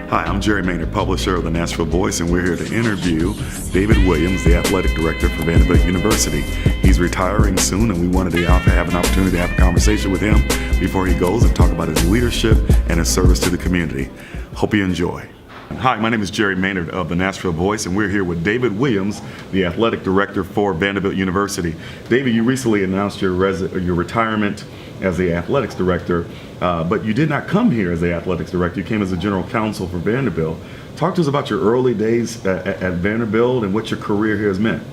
Hi, I'm Jerry Maynard, publisher of the Nashville Voice, and we're here to interview David Williams, the athletic director for Vanderbilt University. He's retiring soon, and we wanted to have an opportunity to have a conversation with him before he goes and talk about his leadership and his service to the community. Hope you enjoy. Hi, my name is Jerry Maynard of the Nashville Voice, and we're here with David Williams, the athletic director for Vanderbilt University. David, you recently announced your retirement as the athletics director, but you did not come here as the athletics director. You came as the general counsel for Vanderbilt. Talk to us about your early days at Vanderbilt and what your career here has meant.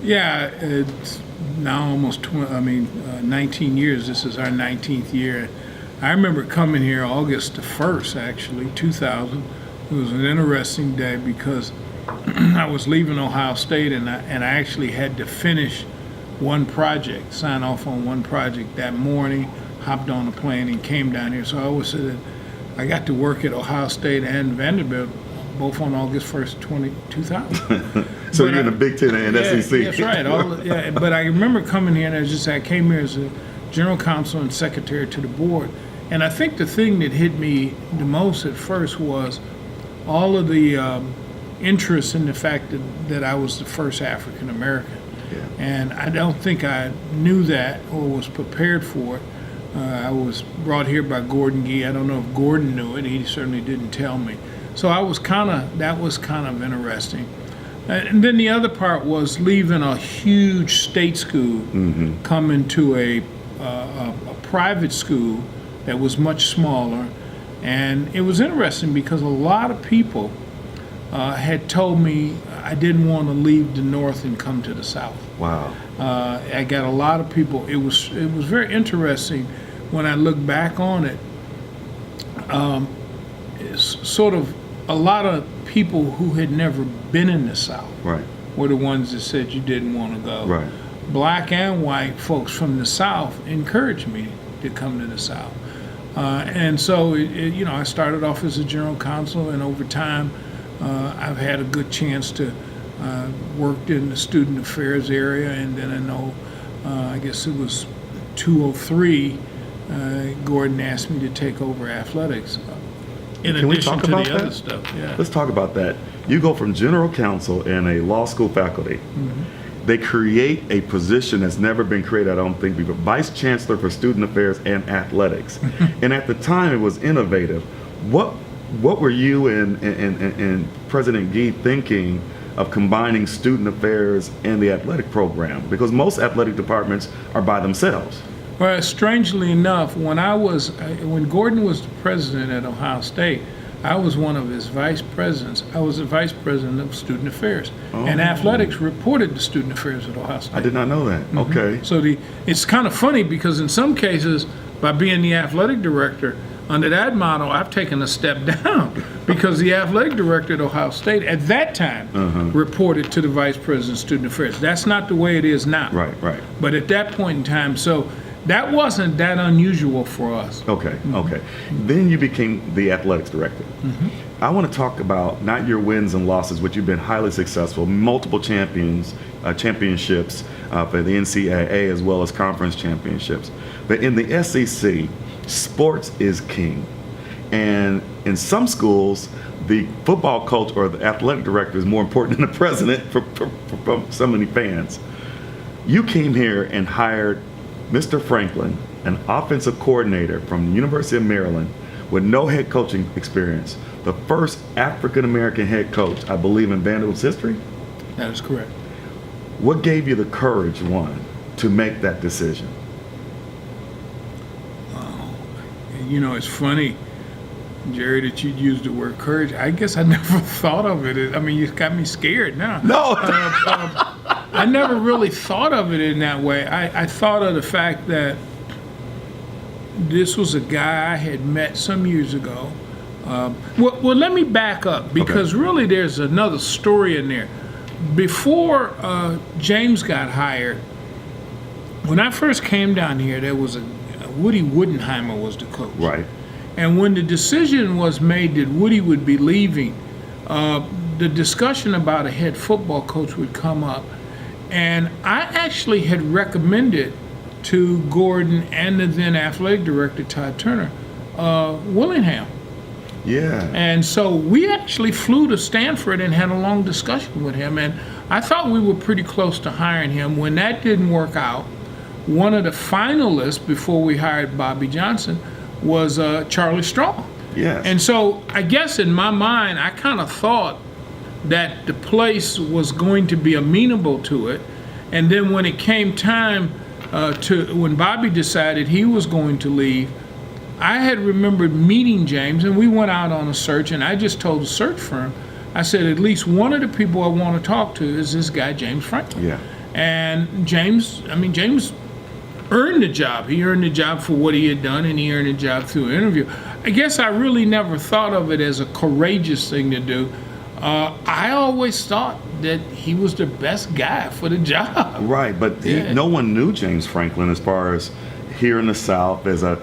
Yeah, it's now almost 19 years. This is our 19th year. I remember coming here August the 1st, actually, 2000. It was an interesting day because I was leaving Ohio State and I actually had to finish one project, sign off on one project that morning, hopped on a plane and came down here. So I always said that I got to work at Ohio State and Vanderbilt both on August 1st, 2000. So you're in the Big Ten and SEC. That's right. But I remember coming here and I came here as a general counsel and secretary to the board. And I think the thing that hit me the most at first was all of the interest in the fact that I was the first African American. Yeah. And I don't think I knew that or was prepared for it. I was brought here by Gordon Gee. I don't know if Gordon knew it. He certainly didn't tell me. So that was kind of interesting. And then the other part was leaving a huge state school, coming to a private school that was much smaller. And it was interesting because a lot of people had told me I didn't want to leave the North and come to the South. Wow. I got a lot of people. It was very interesting when I look back on it. It's sort of a lot of people who had never been in the South were the ones that said you didn't want to go. Right. Black and white folks from the South encouraged me to come to the South. And so, I started off as a general counsel, and over time, I've had a good chance to work in the student affairs area, and then I know, I guess it was 2003, Gordon asked me to take over athletics. In addition to the other stuff. Yeah. Let's talk about that. You go from general counsel in a law school faculty. They create a position that's never been created, I don't think, before, vice chancellor for student affairs and athletics. And at the time, it was innovative. What were you and President Gee thinking of combining student affairs and the athletic program? Because most athletic departments are by themselves. Well, strangely enough, when Gordon was the president at Ohio State, I was one of his vice presidents. I was the vice president of student affairs, and athletics reported to student affairs at Ohio State. I did not know that. Okay. So it's kind of funny because in some cases, by being the athletic director, under that model, I've taken a step down because the athletic director at Ohio State at that time reported to the vice president of student affairs. That's not the way it is now. Right. But at that point in time, so that wasn't that unusual for us. Okay. Then you became the athletics director. I want to talk about not your wins and losses, which you've been highly successful, multiple championships for the NCAA as well as conference championships. But in the SEC, sports is king. And in some schools, the football coach or the athletic director is more important than the president for so many fans. You came here and hired Mr. Franklin, an offensive coordinator from the University of Maryland with no head coaching experience, the first African-American head coach, I believe, in Vanderbilt's history? That is correct. What gave you the courage, to make that decision? It's funny, Jerry, that you'd use the word courage. I guess I never thought of it. I mean, you got me scared now. No. I never really thought of it in that way. I thought of the fact that this was a guy I had met some years ago. Well, let me back up because really there's another story in there. Before James got hired, when I first came down here, there was Woody Woodenheimer was the coach. Right. And when the decision was made that Woody would be leaving, the discussion about a head football coach would come up. And I actually had recommended to Gordon and the then athletic director, Todd Turner, Willingham. Yeah. And so we actually flew to Stanford and had a long discussion with him. And I thought we were pretty close to hiring him. When that didn't work out, one of the finalists before we hired Bobby Johnson was Charlie Strong. Yes. And so I guess in my mind, I kind of thought that the place was going to be amenable to it. And then when it came time when Bobby decided he was going to leave, I had remembered meeting James, and we went out on a search, and I just told the search firm, I said, at least one of the people I want to talk to is this guy, James Franklin. Yeah. And James earned the job. He earned the job for what he had done, and he earned the job through an interview. I guess I really never thought of it as a courageous thing to do. I always thought that he was the best guy for the job. Right, but no one knew James Franklin as far as here in the South as a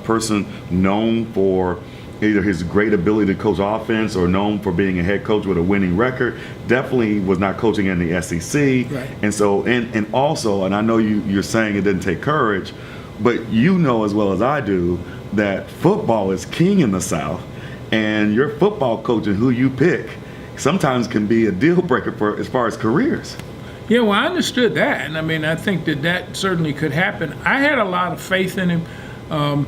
person known for either his great ability to coach offense or known for being a head coach with a winning record. Definitely was not coaching in the SEC. Right. And so, and also, and I know you're saying it didn't take courage, but you know as well as I do that football is king in the South, and your football coach and who you pick sometimes can be a deal breaker for as far as careers. Yeah, well, I understood that, and I mean, I think that certainly could happen. I had a lot of faith in him.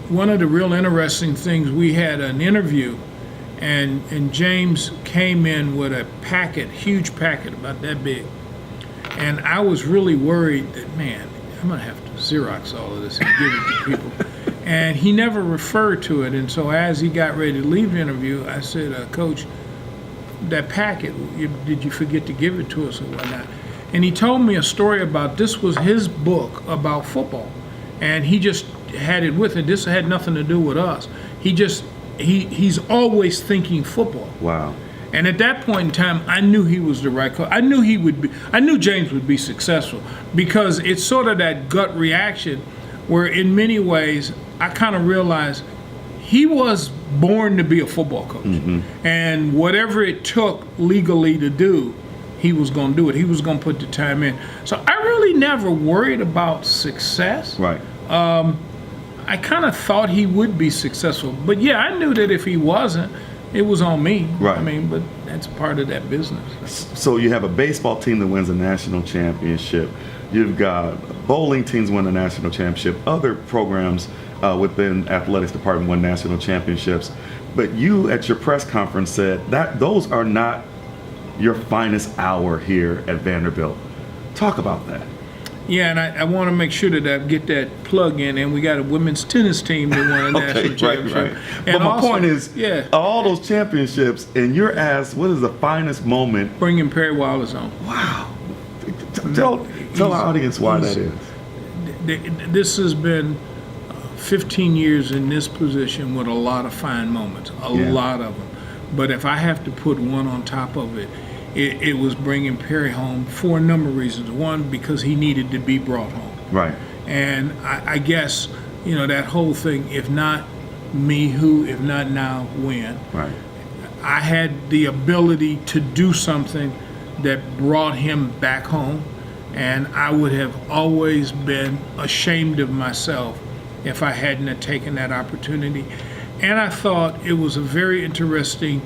One of the real interesting things, we had an interview, and James came in with a packet, huge packet, about that big, and I was really worried that, man, I'm gonna have to Xerox all of this and give it to people. And he never referred to it, and so as he got ready to leave the interview, I said, Coach, that packet, did you forget to give it to us or whatnot? And he told me a story about, this was his book about football, and he just had it with it. This had nothing to do with us. He's always thinking football. Wow. And at that point in time, I knew he was the right coach. I knew James would be successful, because it's sort of that gut reaction where in many ways I kind of realized he was born to be a football coach. Mm-hmm. And whatever it took legally to do, he was going to do it. He was going to put the time in. So I really never worried about success. Right. I kind of thought he would be successful. But yeah, I knew that if he wasn't, it was on me. Right. I mean, but that's part of that business. So you have a baseball team that wins a national championship. You've got bowling teams win a national championship. Other programs within athletics department won national championships. But you at your press conference said that those are not your finest hour here at Vanderbilt. Talk about that. Yeah, and I want to make sure that I get that plug in. And we got a women's tennis team that won a national championship. Right. And But my also, point is, yeah, all those championships, and you're asked, what is the finest moment? bringing Perry Wallace on. Wow. Tell our audience why that is. This has been 15 years in this position with a lot of fine moments, a lot of them. But if I have to put one on top of it, it was bringing Perry home for a number of reasons. One, because he needed to be brought home. Right. And I guess, that whole thing, if not me, who, if not now, when. Right. I had the ability to do something that brought him back home, and I would have always been ashamed of myself if I hadn't have taken that opportunity. And I thought it was a very interesting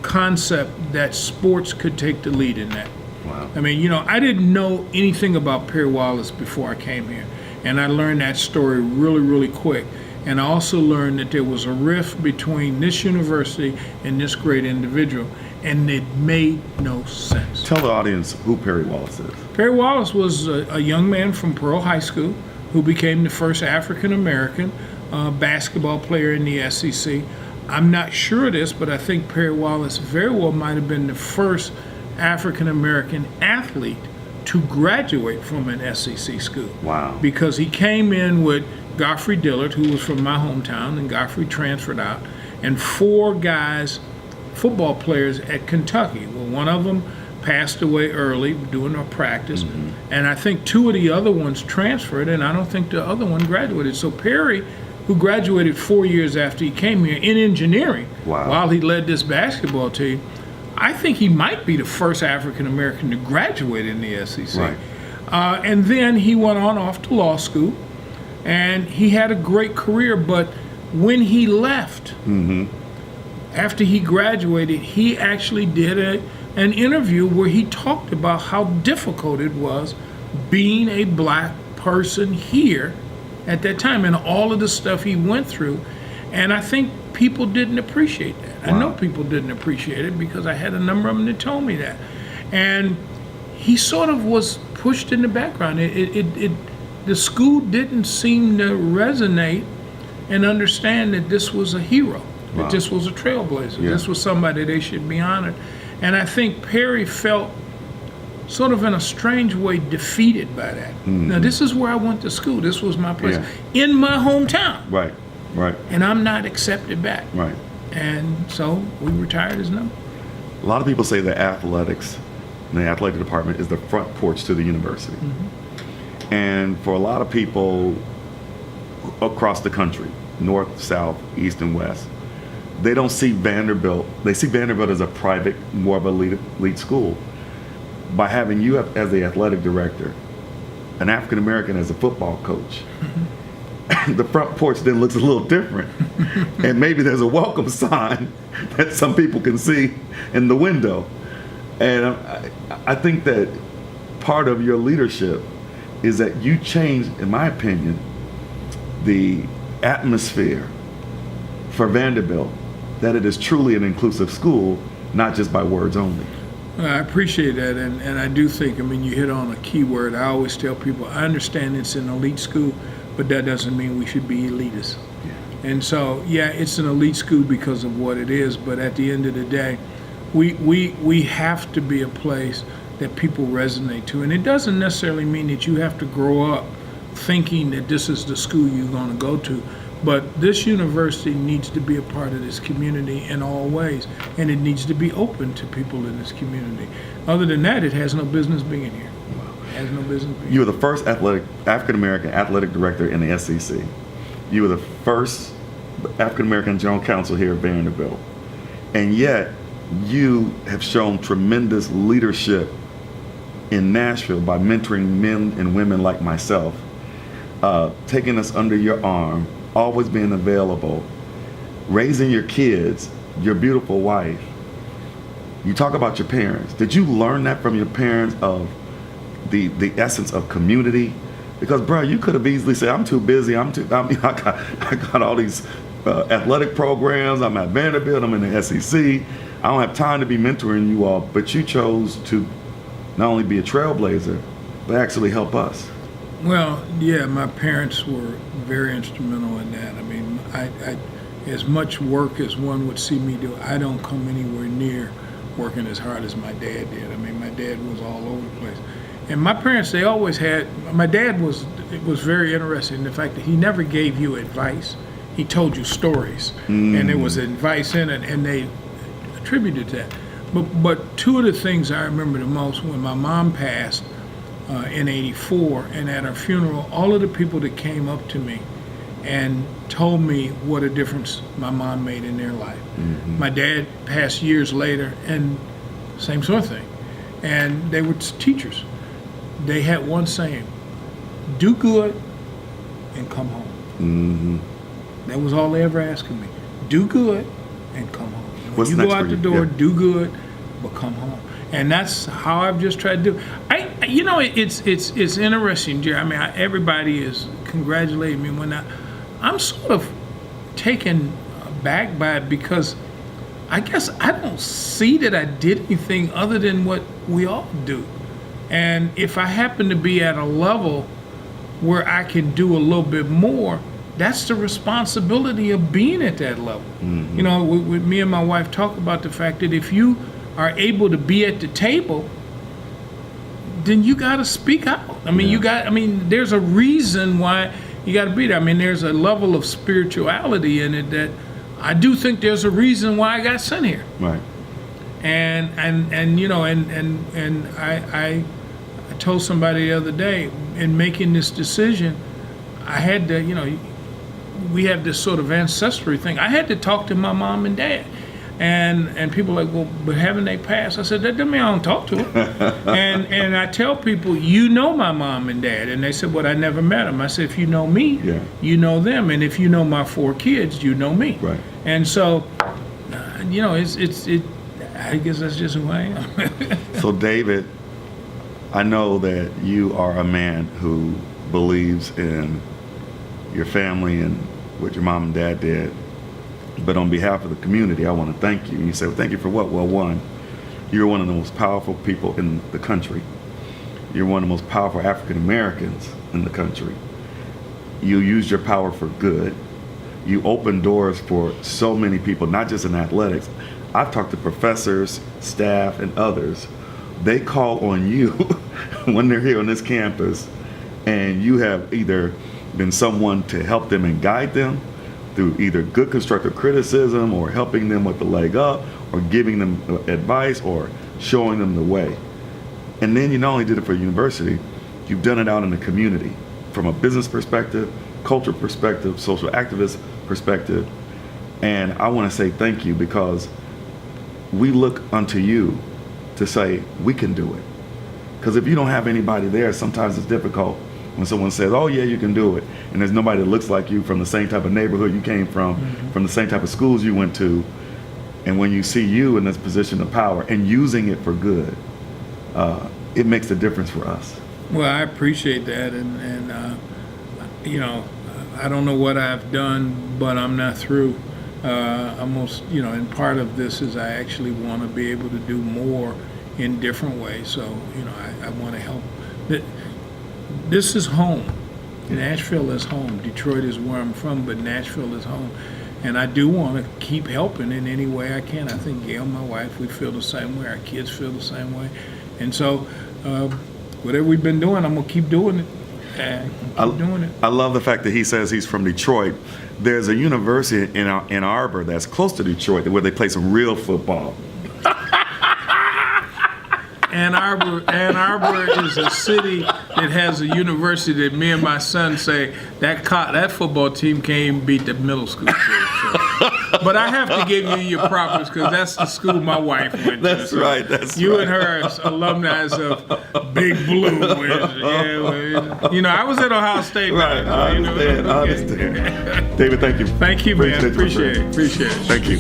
concept that sports could take the lead in that. Wow. I mean, I didn't know anything about Perry Wallace before I came here, and I learned that story really, really quick. And I also learned that there was a rift between this university and this great individual, and it made no sense. Tell the audience who Perry Wallace is. Perry Wallace was a young man from Pearl High School who became the first African-American basketball player in the SEC. I'm not sure of this, but I think Perry Wallace very well might have been the first African-American athlete to graduate from an SEC school. Wow. Because he came in with Godfrey Dillard, who was from my hometown, and Godfrey transferred out, and 4 guys, football players at Kentucky. Well, one of them passed away early doing a practice, and I think 2 of the other ones transferred, and I don't think the other one graduated. So Perry, who graduated 4 years after he came here in engineering, wow, while he led this basketball team, I think he might be the first African American to graduate in the SEC. Right. And then he went on off to law school, and he had a great career, but when he left, after he graduated, he actually did an interview where he talked about how difficult it was being a black person here at that time and all of the stuff he went through. And I think people didn't appreciate that. Wow. I know people didn't appreciate it because I had a number of them that told me that. And he sort of was pushed in the background. The school didn't seem to resonate and understand that this was a hero, Wow. that this was a trailblazer, Yeah. this was somebody they should be honored. And I think Perry felt sort of in a strange way defeated by that. Now, this is where I went to school. This was my place in my hometown. Right. Right. And I'm not accepted back. Right. And so we retired his number. A lot of people say that athletics, the athletic department, is the front porch to the university. And for a lot of people across the country, north, south, east, and west, they don't see Vanderbilt. They see Vanderbilt as a private, more of an elite school. By having you as the athletic director, an African American as a football coach, the front porch then looks a little different. And maybe there's a welcome sign that some people can see in the window. And I think that part of your leadership is that you changed, in my opinion, the atmosphere for Vanderbilt, that it is truly an inclusive school, not just by words only. I appreciate that, and I do think, I mean, you hit on a key word. I always tell people, I understand it's an elite school, but that doesn't mean we should be elitists. And so, yeah, it's an elite school because of what it is, but at the end of the day, we have to be a place that people resonate to. And it doesn't necessarily mean that you have to grow up thinking that this is the school you're going to go to. But this university needs to be a part of this community in all ways, and it needs to be open to people in this community. Other than that, it has no business being here. It has no business being You were the first African American athletic director in the SEC. You were the first African American general counsel here at Vanderbilt. And yet, you have shown tremendous leadership in Nashville by mentoring men and women like myself, taking us under your arm, always being available, raising your kids, your beautiful wife. You talk about your parents. Did you learn that from your parents, of the essence of community? Because, bro, you could have easily said, I'm too busy. I got all these athletic programs. I'm at Vanderbilt. I'm in the SEC. I don't have time to be mentoring you all. But you chose to not only be a trailblazer, but actually help us. Well, yeah, my parents were very instrumental in that. I mean, I as much work as one would see me do, I don't come anywhere near working as hard as my dad did. I mean, my dad was all over the place. And my parents, they always had, my dad was very interested in the fact that he never gave you advice. He told you stories, and there was advice in it, and they attributed that. But two of the things I remember the most, when my mom passed in '84, and at her funeral, all of the people that came up to me and told me what a difference my mom made in their life. My dad passed years later, and same sort of thing. And they were teachers. They had one saying: do good and come home. That was all they ever asked of me. Do good and come home. When What's you next go out for the you? door, Yeah. do good, but come home. And that's how I've just tried to do. It's interesting, Jerry. I mean, everybody is congratulating me when I'm sort of taken aback by it, because I guess I don't see that I did anything other than what we all do. And if I happen to be at a level where I can do a little bit more, that's the responsibility of being at that level. You know, with me and my wife talk about the fact that if you are able to be at the table, then you got to speak out. I mean, there's a reason why you got to be there. I mean, there's a level of spirituality in it that I do think there's a reason why I got sent here. Right. And you know, and I told somebody the other day, in making this decision, I had to, you know, we have this sort of ancestry thing. I had to talk to my mom and dad. And people are like, well, but haven't they passed? I said, that doesn't mean I don't talk to them. and I tell people, you know my mom and dad. And they said, well, I never met them. I said, if you know me, Yeah. you know them. And if you know my 4 kids, you know me. Right. And so, I guess that's just who I am. So, David, I know that you are a man who believes in your family and what your mom and dad did. But on behalf of the community, I want to thank you. And you say, well, thank you for what? Well, one, you're one of the most powerful people in the country. You're one of the most powerful African Americans in the country. You use your power for good. You open doors for so many people, not just in athletics. I've talked to professors, staff, and others. They call on you when they're here on this campus, and you have either been someone to help them and guide them through either good constructive criticism or helping them with the leg up or giving them advice or showing them the way. And then you not only did it for university, you've done it out in the community from a business perspective, cultural perspective, social activist perspective. And I want to say thank you, because we look unto you to say we can do it. Because if you don't have anybody there, sometimes it's difficult when someone says, oh yeah, you can do it, and there's nobody that looks like you from the same type of neighborhood you came from, from the same type of schools you went to. And when you see you in this position of power and using it for good, it makes a difference for us. Well, I appreciate that, and I don't know what I've done, but I'm not through. And part of this is I actually want to be able to do more in different ways. So, I want to help. This is home. Nashville is home. Detroit is where I'm from, but Nashville is home. And I do want to keep helping in any way I can. I think Gail, my wife, we feel the same way. Our kids feel the same way. And so, whatever we've been doing, I'm going to keep doing it. I love the fact that he says he's from Detroit. There's a university in Ann Arbor that's close to Detroit where they play some real football. Ann Arbor is a city that has a university that me and my son say that football team can't even beat the middle school team. So. But I have to give you your props, because that's the school my wife went to. That's so right. That's you right. and her are alumni of Big Blue. I was at Ohio State. Right. I understand. Okay. David, thank you. Thank you, man. Appreciate it. Thank you.